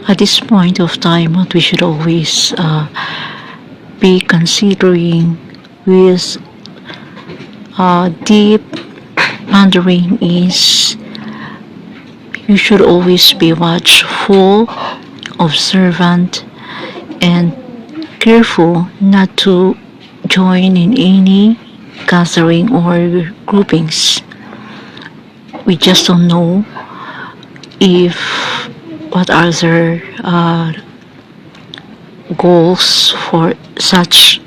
At this point of time, what we should always be considering with deep pondering is you should always be watchful, observant, and careful not to join in any gathering or groupings. We just don't know if what are their goals for such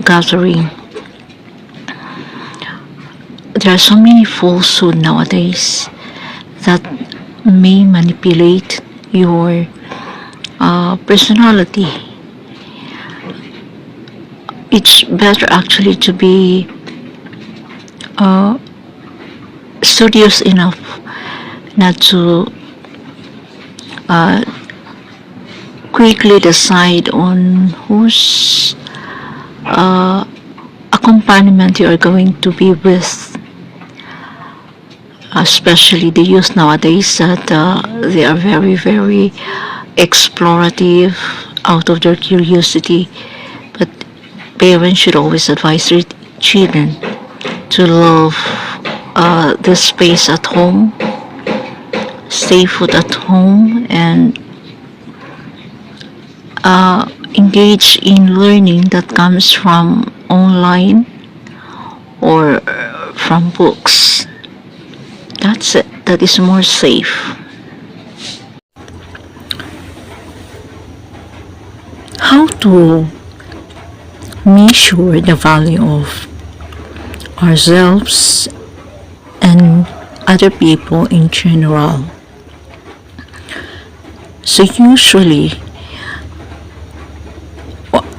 gathering. There are so many falsehood nowadays that may manipulate your personality. It's better actually to be studious enough not to quickly decide on whose accompaniment you are going to be with, especially the youth nowadays that they are very, very explorative out of their curiosity. But parents should always advise their children to love the space at home, stay put at home, and engage in learning that comes from online or from books. That's it. That is more safe. How to measure the value of ourselves and other people in general. So usually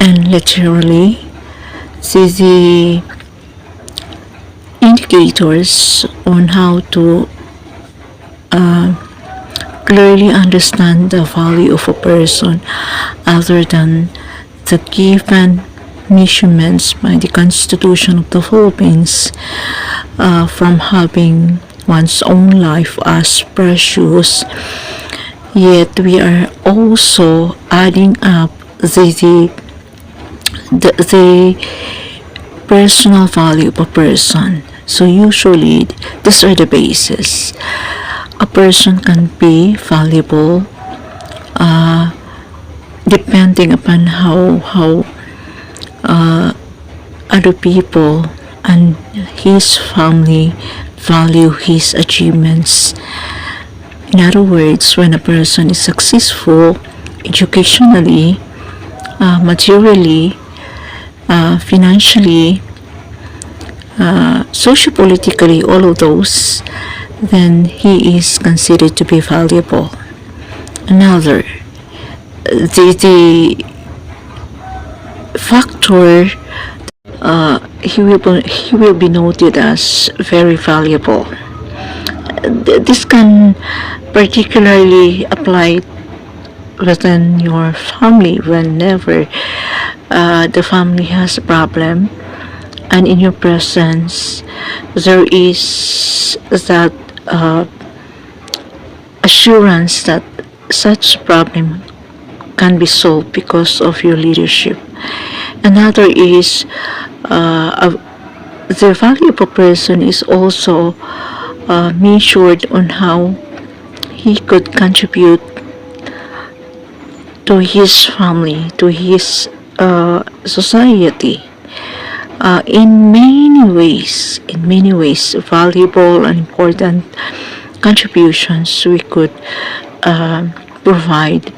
and literally, the indicators on how to clearly understand the value of a person other than the given measurements by the Constitution of the Philippines, from having one's own life as precious, yet we are also adding up the personal value of a person. So usually these are the basis. A person can be valuable depending upon how other people and his family value his achievements. In other words, when a person is successful educationally, materially, financially, sociopolitically, all of those, then he is considered to be valuable. Another, the factor, he will be noted as very valuable. This can particularly apply within your family whenever the family has a problem, and in your presence there is that assurance that such problem can be solved because of your leadership. Another is the value of a person is also measured on how he could contribute to his family, to his society. In many ways, valuable and important contributions we could provide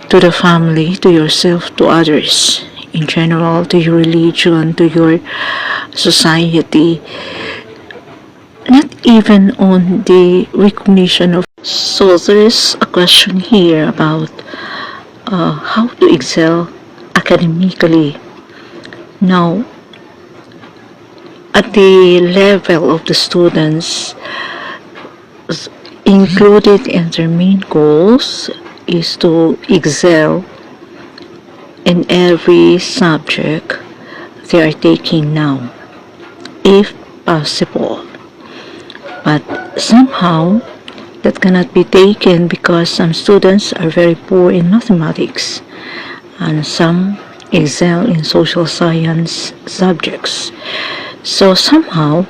to the family, to yourself, to others in general, to your religion, to your society, not even on the recognition of. So there is a question here about how to excel academically. Now, at the level of the students, included in their main goals is to excel in every subject they are taking now, if possible. But somehow, that cannot be taken because some students are very poor in mathematics and some excel in social science subjects. So somehow,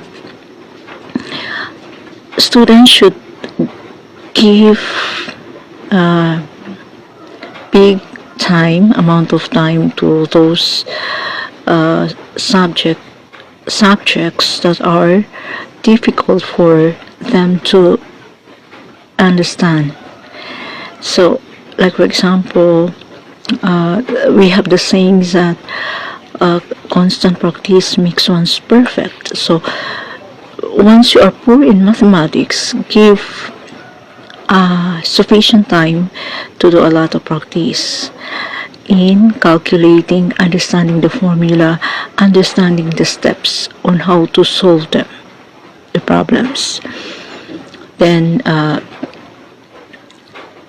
students should give a big amount of time to those subjects that are difficult for them to understand. So, like for example, we have the sayings that constant practice makes one perfect. So, once you are poor in mathematics, give sufficient time to do a lot of practice in calculating, understanding the formula, understanding the steps on how to solve them, the problems. Then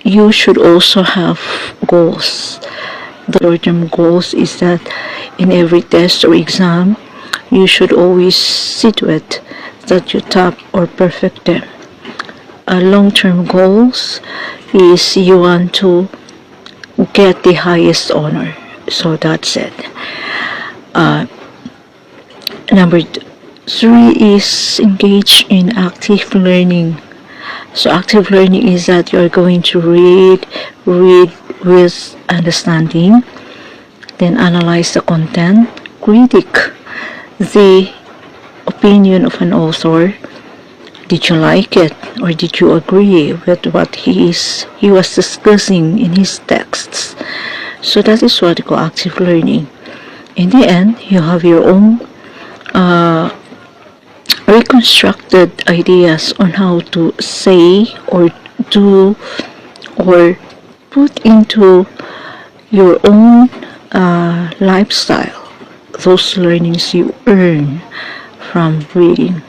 you should also have goals. The short-term goals is that in every test or exam, you should always see to it that you top or perfect them. Long-term goals is you want to get the highest honor. So that's it. Number 3 is engage in active learning. So active learning is that you're going to read with understanding, then analyze the content, critique the opinion of an author. Did you like it, or did you agree with what he was discussing in his texts? So that is what you call active learning. In the end, you have your own reconstructed ideas on how to say or do or put into your own lifestyle those learnings you earn from reading.